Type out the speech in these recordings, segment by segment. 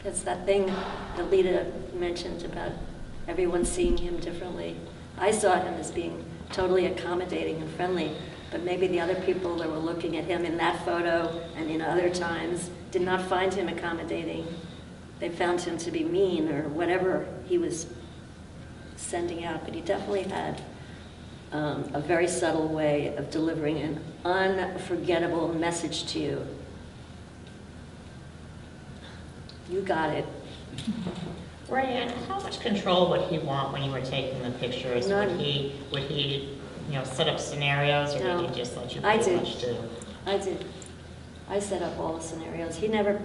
That's that thing that Lita mentioned about everyone seeing him differently. I saw him as being totally accommodating and friendly, but maybe the other people that were looking at him in that photo and in other times did not find him accommodating. They found him to be mean or whatever he was sending out, but he definitely had a very subtle way of delivering an unforgettable message to you. You got it. Raeanne, how much control would he want when you were taking the pictures? None. Would he, set up scenarios, or No. did he just let you I pretty did. much do? I did. I set up all the scenarios. He never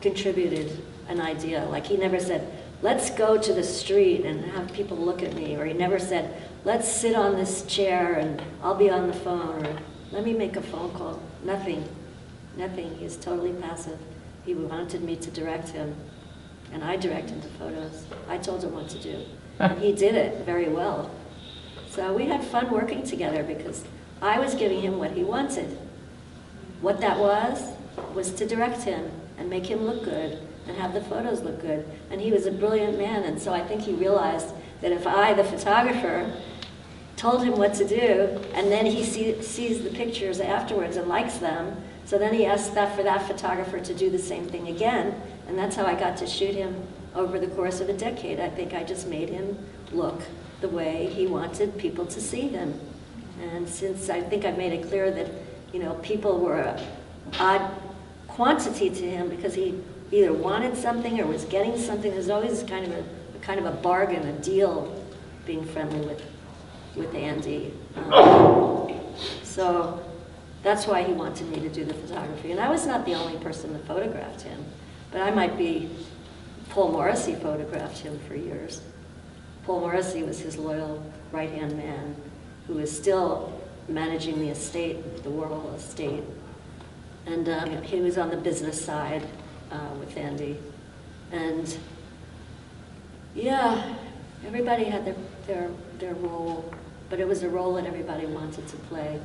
contributed an idea. Like, he never said, let's go to the street and have people look at me. Or he never said, let's sit on this chair and I'll be on the phone. Or let me make a phone call. Nothing. Nothing. He's totally passive. He wanted me to direct him. And I directed the photos. I told him what to do. And he did it very well. So we had fun working together because I was giving him what he wanted. What that was to direct him and make him look good and have the photos look good. And he was a brilliant man, and so I think he realized that if I, the photographer, told him what to do, and then he sees the pictures afterwards and likes them, so then he asked for that photographer to do the same thing again, and that's how I got to shoot him over the course of a decade. I think I just made him look the way he wanted people to see him. And since I think I've made it clear that, people were an odd quantity to him because he either wanted something or was getting something, there's always kind of a bargain, a deal, being friendly with Andy. So that's why he wanted me to do the photography. And I was not the only person that photographed him, but Paul Morrissey photographed him for years. Paul Morrissey was his loyal right-hand man who is still managing the estate, the Warhol estate. And he was on the business side with Andy. And yeah, everybody had their role, but it was a role that everybody wanted to play.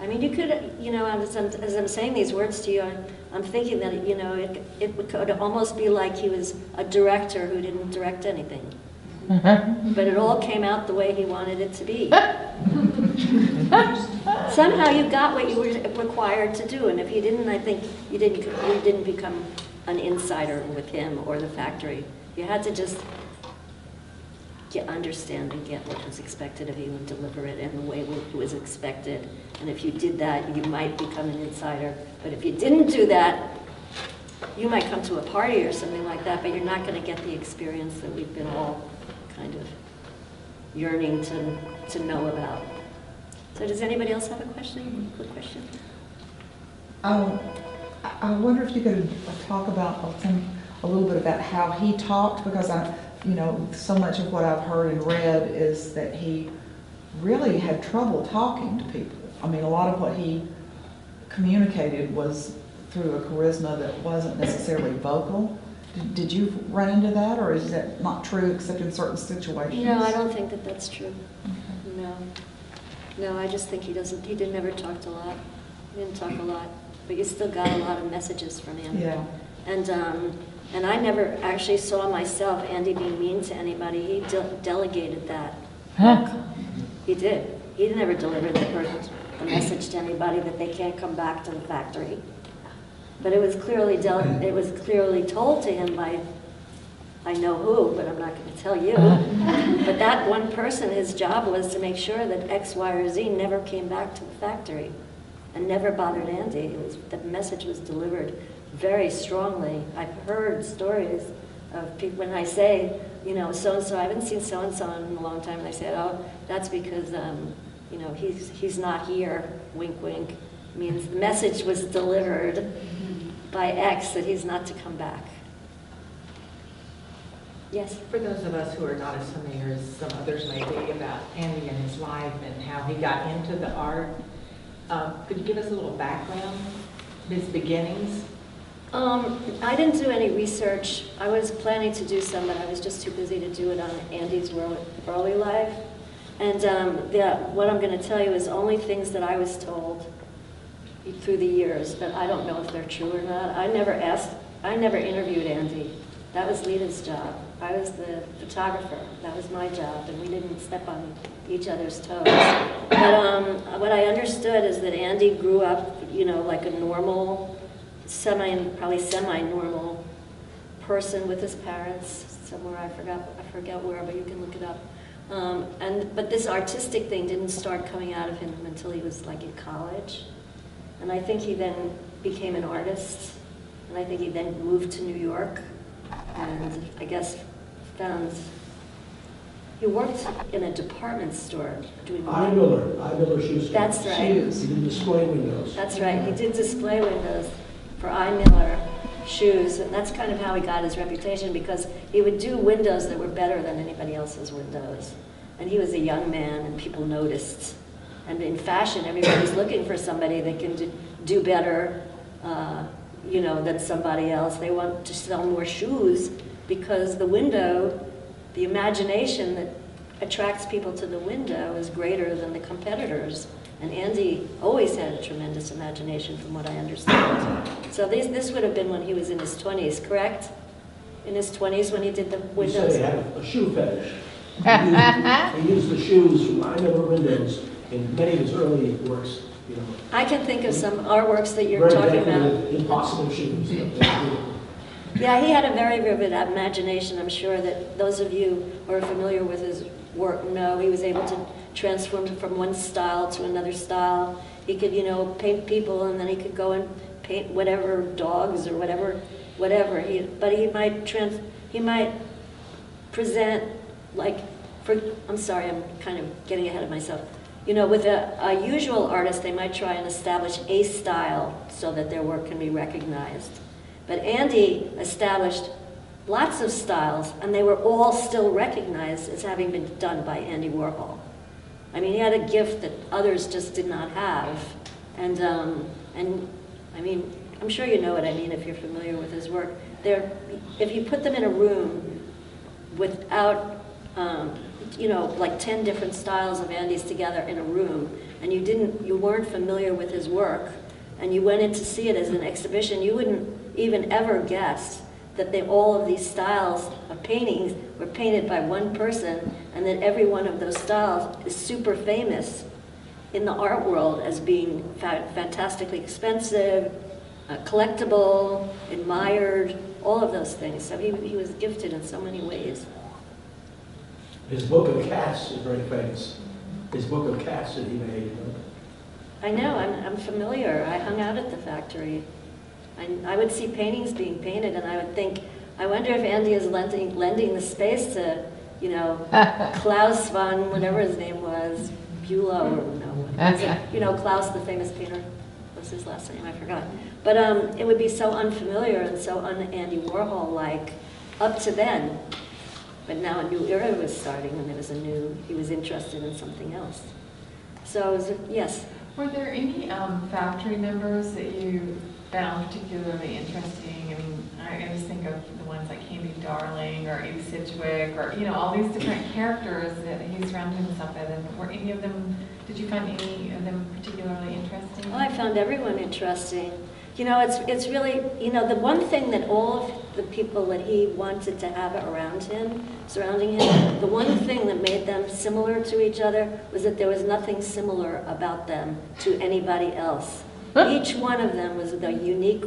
I mean, you could, as I'm saying these words to you, I'm thinking that, it could almost be like he was a director who didn't direct anything. But it all came out the way he wanted it to be. Somehow you got what you were required to do, and if you didn't, I think you didn't become an insider with him or the factory. You had to just understand and get what was expected of you and deliver it in the way it was expected. And if you did that, you might become an insider. But if you didn't do that, you might come to a party or something like that, but you're not going to get the experience that we've been all kind of yearning to know about. So does anybody else have a question? Quick question? I wonder if you could talk about a little bit about how he talked, because so much of what I've heard and read is that he really had trouble talking to people. I mean, a lot of what he communicated was through a charisma that wasn't necessarily vocal. Did you run into that, or is that not true except in certain situations? No, I don't think that that's true. Okay. No, I just think he never talked a lot. He didn't talk a lot, but you still got a lot of messages from him. Yeah. And I never actually saw myself, Andy, being mean to anybody. He delegated that. Huh? He did. He never delivered the message to anybody that they can't come back to the factory. But it was clearly told to him by, I know who, but I'm not going to tell you. But that one person, his job was to make sure that X, Y, or Z never came back to the factory and never bothered Andy. The message was delivered very strongly. I've heard stories of people, when I say, so-and-so, I haven't seen so-and-so in a long time, and I said, oh, that's because, he's not here, wink, wink. Means the message was delivered by X that he's not to come back. Yes? For those of us who are not as familiar as some others may be about Andy and his life and how he got into the art, could you give us a little background, his beginnings? I didn't do any research. I was planning to do some, but I was just too busy to do it on Andy's early life. And what I'm going to tell you is only things that I was told through the years, but I don't know if they're true or not. I never asked I never interviewed Andy. That was Lita's job. I was the photographer. That was my job, and we didn't step on each other's toes. But what I understood is that Andy grew up, you know, like a normal, probably semi-normal person with his parents somewhere. I forget where, but you can look it up. But this artistic thing didn't start coming out of him until he was like in college. And I think he then became an artist. And I think he then moved to New York. And I guess he worked in a department store doing I. Miller shoe store. That's right. He did display windows. That's right. He did display windows for I. Miller shoes, and that's kind of how he got his reputation, because he would do windows that were better than anybody else's windows. And he was a young man, and people noticed. And in fashion, everybody's looking for somebody that can do better, you know, than somebody else. They want to sell more shoes because the window, the imagination that attracts people to the window is greater than the competitors. And Andy always had a tremendous imagination, from what I understand. So this would have been when he was in his 20s, correct? In his 20s when he did the He windows? said he had a shoe fetish. He used the shoes from I. Miller windows in many of his early works, you know. I can think of some artworks that you're Very talking about. decorative, impossible shoes. Yeah, he had a very vivid imagination. I'm sure that those of you who are familiar with his work know he was able to transform from one style to another style. He could, you know, paint people, and then he could go and paint whatever dogs or whatever. But he might present like, I'm sorry, I'm kind of getting ahead of myself. You know, with a usual artist, they might try and establish a style so that their work can be recognized. But Andy established lots of styles, and they were all still recognized as having been done by Andy Warhol. I mean, he had a gift that others just did not have. And I mean, I'm sure you know what I mean if you're familiar with his work. If you put them in a room without, you know, like 10 different styles of Andy's together in a room, and you weren't familiar with his work, and you went in to see it as an exhibition, you wouldn't even ever guess that all of these styles of paintings were painted by one person, and that every one of those styles is super famous in the art world as being fantastically expensive, collectible, admired, all of those things. So he was gifted in so many ways. His book of cats is very famous. His book of cats that he made. You know? I know, I'm familiar. I hung out at the factory. I would see paintings being painted, and I would think, I wonder if Andy is lending the space to, you know, Klaus von, whatever his name was, Bülow, or no, you know, Klaus, the famous painter. What's his last name? I forgot. But it would be so unfamiliar and so un-Andy Warhol-like up to then. But now a new era was starting, and he was interested in something else. So, yes. Were there any factory members that you found particularly interesting? I mean, I just think of the ones like Candy Darling or Edie Sidgwick, or, you know, all these different characters that he surrounded himself with. And were any of them, did you find any of them particularly interesting? Well, I found everyone interesting. You know, it's really, you know, the one thing that all of the people that he wanted to have surrounding him, the one thing that made them similar to each other was that there was nothing similar about them to anybody else. Each one of them was the unique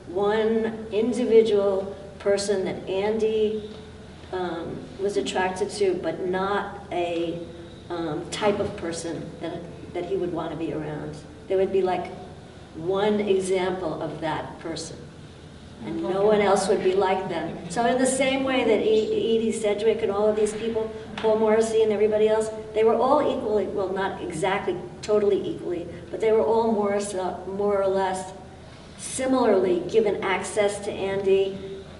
one individual person that Andy was attracted to, but not a type of person that he would want to be around. There would be like one example of that person, and no one else would be like them. So in the same way that Edie Sedgwick and all of these people, Paul Morrissey and everybody else, they were all equally, well, not exactly totally equally, but they were all more or less similarly given access to Andy.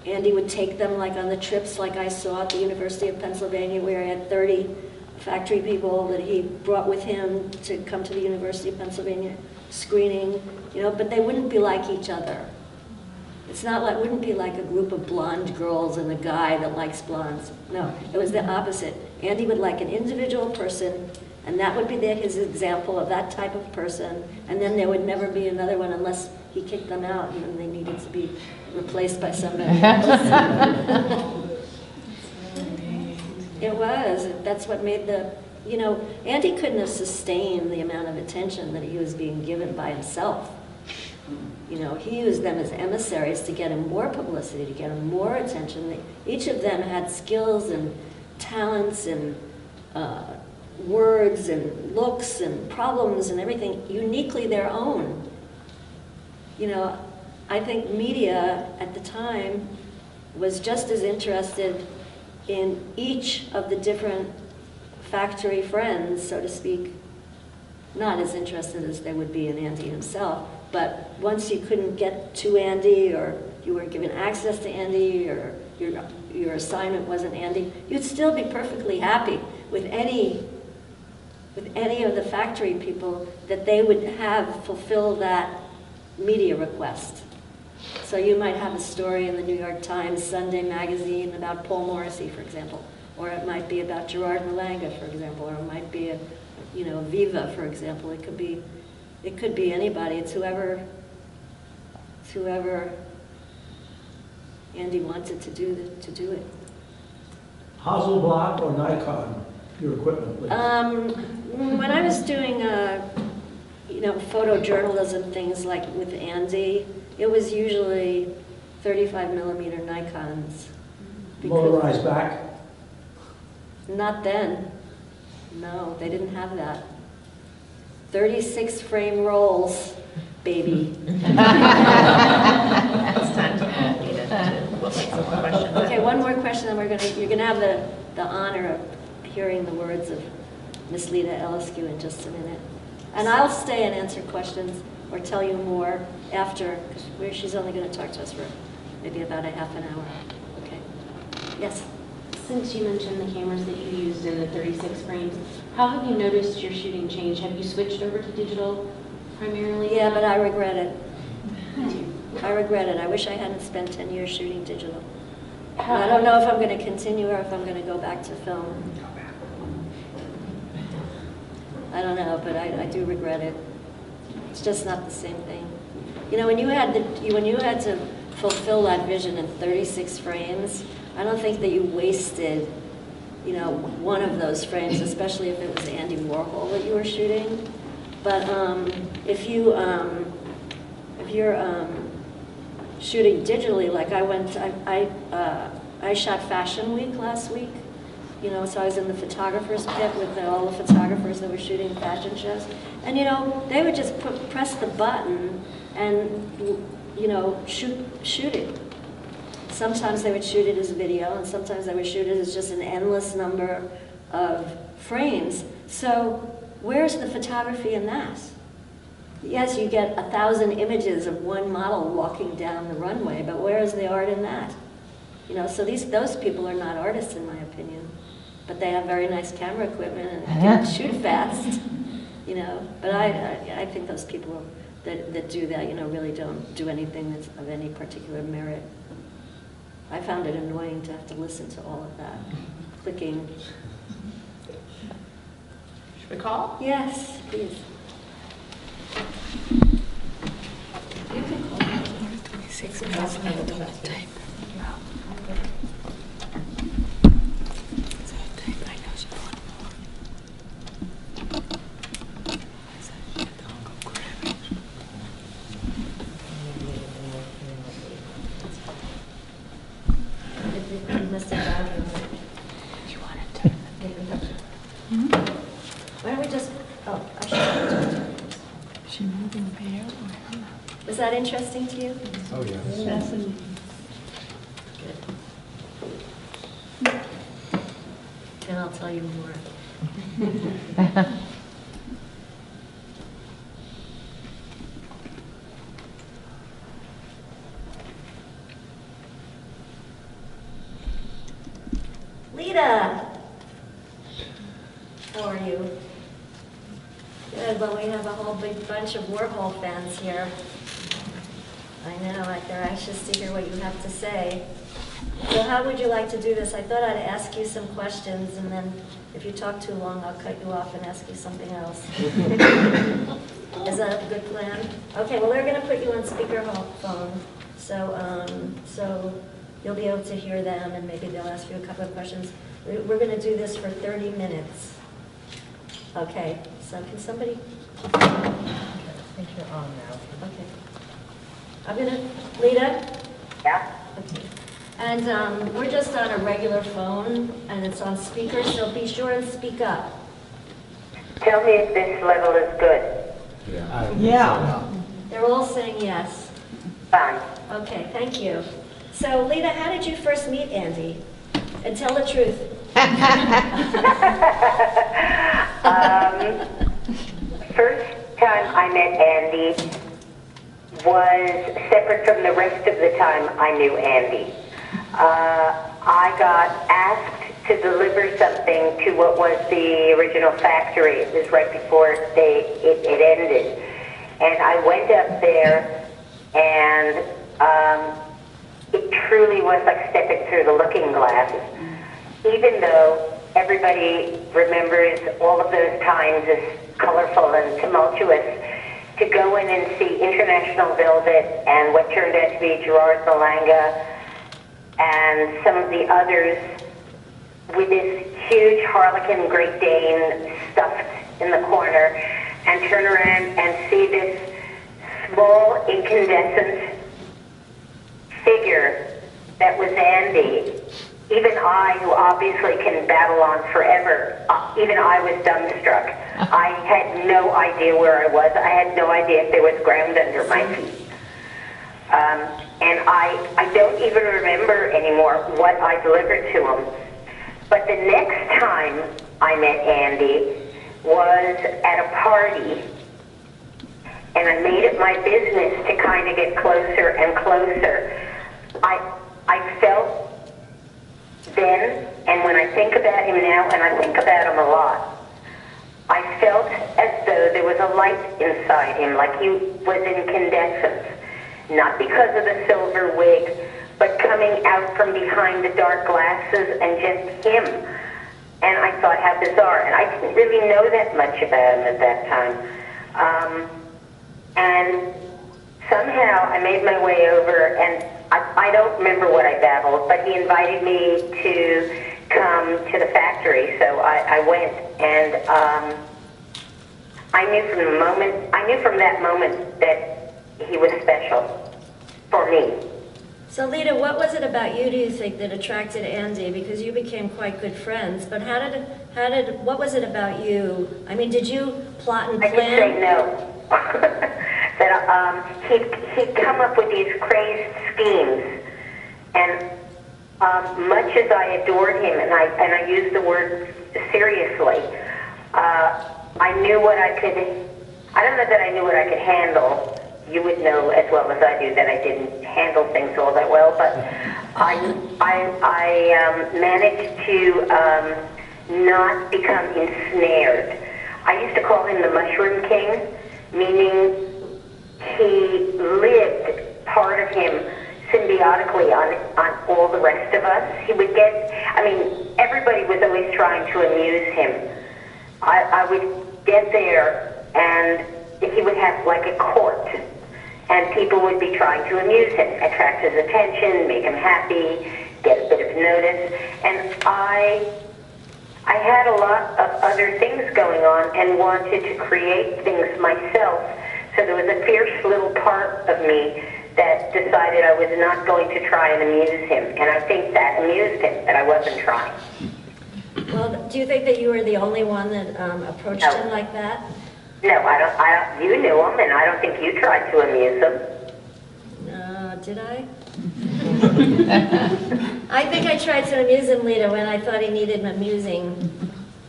Andy would take them like on the trips like I saw at the University of Pennsylvania, where he had 30 factory people that he brought with him to come to the University of Pennsylvania screening, you know, but they wouldn't be like each other. It's not like, wouldn't be like a group of blonde girls and a guy that likes blondes. No, it was the opposite. Andy would like an individual person, and that would be his example of that type of person, and then there would never be another one unless he kicked them out and then they needed to be replaced by somebody else. It was. That's what made Andy couldn't have sustained the amount of attention that he was being given by himself. He used them as emissaries to get him more publicity, to get him more attention. Each of them had skills and talents and words and looks and problems and everything uniquely their own. I think media at the time was just as interested in each of the different factory friends, so to speak, not as interested as they would be in Andy himself, but once you couldn't get to Andy or you weren't given access to Andy or your assignment wasn't Andy, you'd still be perfectly happy with any of the factory people that they would have fulfill that media request. So you might have a story in the New York Times Sunday magazine about Paul Morrissey, for example, or it might be about Gerard Malanga, for example, or it might be Viva, for example. It could be anybody. It's whoever Andy wanted to do it. Hasselblad or Nikon, your equipment, please? When I was doing photojournalism things like with Andy, it was usually 35mm Nikons. Motorized back? Not then. No, they didn't have that. 36 frame rolls, baby. It's time to need it to look at some more questions. Okay, one more question, and you're gonna have the honor of hearing the words of Miss Lita Eliscu in just a minute. And I'll stay and answer questions or tell you more after, because she's only going to talk to us for maybe about a half an hour. Okay. Yes? Since you mentioned the cameras that you used in the 36 frames, how have you noticed your shooting change? Have you switched over to digital primarily? Yeah, but I regret it. I regret it. I wish I hadn't spent 10 years shooting digital. I don't know if I'm going to continue or if I'm going to go back to film. I don't know, but I do regret it. It's just not the same thing. When you had to fulfill that vision in 36 frames, I don't think that you wasted, one of those frames, especially if it was Andy Warhol that you were shooting. But if you're shooting digitally, like I shot Fashion Week last week. So I was in the photographer's pit with all the photographers that were shooting fashion shows. And, they would just press the button and, shoot it. Sometimes they would shoot it as video, and sometimes they would shoot it as just an endless number of frames. So where's the photography in that? Yes, you get 1,000 images of one model walking down the runway, but where is the art in that? So those people are not artists, in my opinion. But they have very nice camera equipment and can shoot fast, But I think those people that do that, really don't do anything that's of any particular merit. I found it annoying to have to listen to all of that clicking. Should we call? Yes, please. You can call. 26 minutes of the whole time. Is that interesting to you? Oh, yeah. Fascinating. Good. And I'll tell you more. Lita! How are you? Good, well, we have a whole big bunch of Warhol fans here. I know, they're anxious to hear what you have to say. So how would you like to do this? I thought I'd ask you some questions, and then if you talk too long, I'll cut you off and ask you something else. Is that a good plan? Okay, well, they're going to put you on speakerphone, so you'll be able to hear them, and maybe they'll ask you a couple of questions. We're going to do this for 30 minutes. Okay, so can somebody? I think you're on now. Okay. I'm going to, Lita? Yeah. Okay. And we're just on a regular phone, and it's on speaker, so be sure and speak up. Tell me if this level is good. Yeah. They're all saying yes. Fine. Okay, thank you. So, Lita, how did you first meet Andy? And tell the truth. First time I met Andy was separate from the rest of the time I knew Andy. I got asked to deliver something to what was the original factory. It was right before it ended. And I went up there, and it truly was like stepping through the looking glass. Even though everybody remembers all of those times as colorful and tumultuous, to go in and see International Velvet and what turned out to be Gerard Malanga and some of the others with this huge Harlequin Great Dane stuffed in the corner, and turn around and see this small incandescent figure that was Andy. Even I, who obviously can babble on forever, even I was dumbstruck. I had no idea where I was. I had no idea if there was ground under my feet. And I don't even remember anymore what I delivered to him. But the next time I met Andy was at a party, and I made it my business to kind of get closer and closer. I felt then, and when I think about him now, and I think about him a lot, I felt as though there was a light inside him, like he was incandescent. Not because of the silver wig, but coming out from behind the dark glasses and just him. And I thought, how bizarre. And I didn't really know that much about him at that time. And somehow I made my way over, and I don't remember what I babbled, but he invited me to come to the factory. So I went, and I knew from that moment that he was special for me. So, Lita, what was it about you, do you think, that attracted Andy? Because you became quite good friends, but what was it about you? I mean, did you plot and plan? I could say no. That he'd come up with these crazed schemes, and much as I adored him, and I use the word seriously, I knew what I could. I don't know that I knew what I could handle. You would know as well as I do that I didn't handle things all that well, but I managed to not become ensnared. I used to call him the Mushroom King, meaning he lived part of him symbiotically on all the rest of us. He would everybody was always trying to amuse him. I would get there, and he would have like a court, and people would be trying to amuse him, attract his attention, make him happy, get a bit of notice. And I had a lot of other things going on and wanted to create things myself. So there was a fierce little part of me that decided I was not going to try and amuse him. And I think that amused him, that I wasn't trying. Well, do you think that you were the only one that approached him like that? No, I don't. You knew him, and I don't think you tried to amuse him. Did I? I think I tried to amuse him, Lita, when I thought he needed amusing.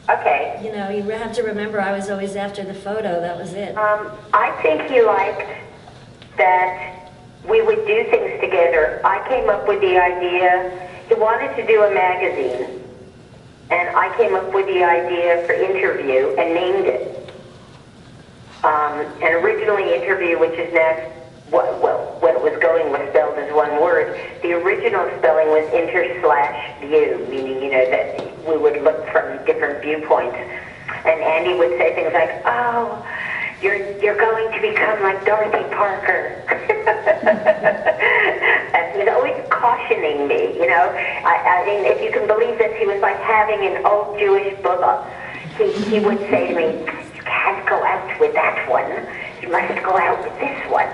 Okay. You know, you have to remember I was always after the photo. That was it. I think he liked that we would do things together. I came up with the idea. He wanted to do a magazine, and I came up with the idea for Interview and named it. And originally Interview, which is now when it was going was spelled as one word. The original spelling was inter/view, meaning, that we would look from different viewpoints. And Andy would say things like, "Oh, you're going to become like Dorothy Parker." And he was always cautioning me, I mean, if you can believe this, he was like having an old Jewish Buddha. He would say to me, "You can't go out with that one. You must go out with this one."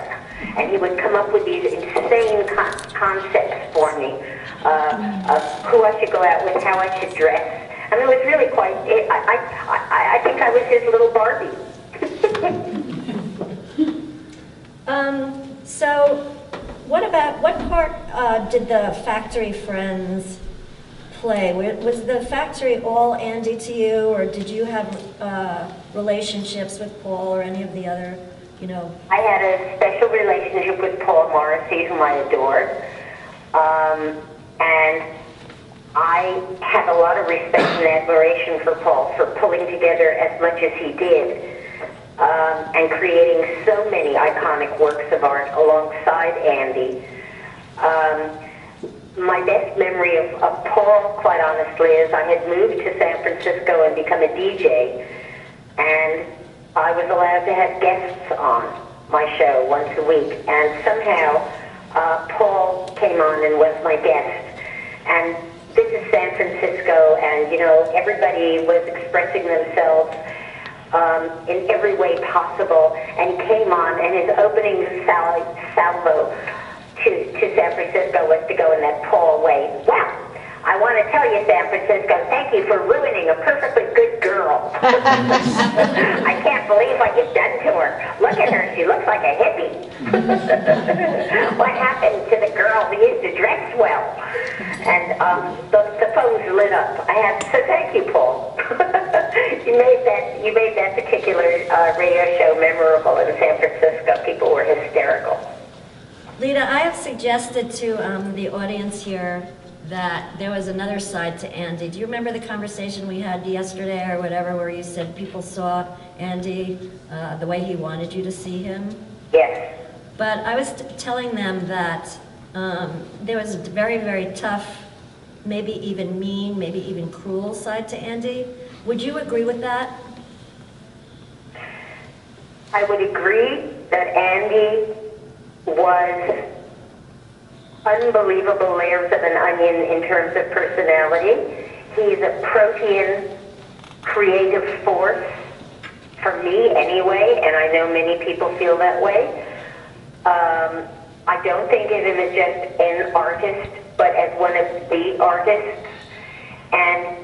And he would come up with these insane concepts for me of who I should go out with, how I should dress. I mean, it was really quite, I think I was his little Barbie. So what part did the factory friends play? Was the factory all Andy to you, or did you have relationships with Paul or any of the other, I had a special relationship with Paul Morrissey, whom I adored. And I have a lot of respect and admiration for Paul for pulling together as much as he did and creating so many iconic works of art alongside Andy. My best memory of Paul, quite honestly, is I had moved to San Francisco and become a DJ, and I was allowed to have guests on my show once a week, and somehow Paul came on and was my guest. And this is San Francisco, and everybody was expressing themselves in every way possible, and he came on, and his opening salvo to San Francisco was to go in that Paul way. "Well, I want to tell you, San Francisco, thank you for ruining a perfectly good girl. I can't believe what you've done to her. Look at her, she looks like a hippie. What happened to the girl who used to dress well?" And the phones lit up. So thank you, Paul. You made that particular radio show memorable in San Francisco. People were hysterical. Lita, I have suggested to the audience here that there was another side to Andy. Do you remember the conversation we had yesterday or whatever, where you said people saw Andy the way he wanted you to see him? Yes. But I was telling them that there was a very, very tough, maybe even mean, maybe even cruel side to Andy. Would you agree with that? I would agree that Andy was unbelievable layers of an onion in terms of personality. He's a protean creative force, for me anyway, and I know many people feel that way. I don't think of him as just an artist, but as one of the artists. And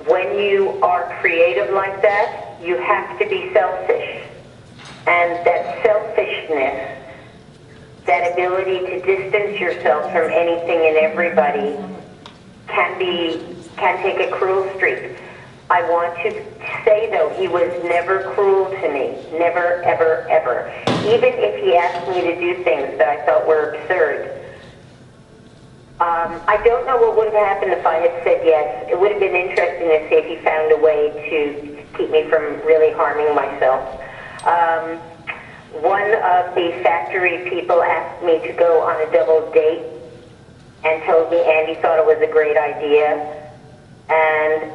when you are creative like that, you have to be selfish. And that selfishness, that ability to distance yourself from anything and everybody can take a cruel streak. I want to say, though, he was never cruel to me. Never, ever, ever. Even if he asked me to do things that I thought were absurd. I don't know what would have happened if I had said yes. It would have been interesting to see if he found a way to keep me from really harming myself. One of the factory people asked me to go on a double date and told me Andy thought it was a great idea. And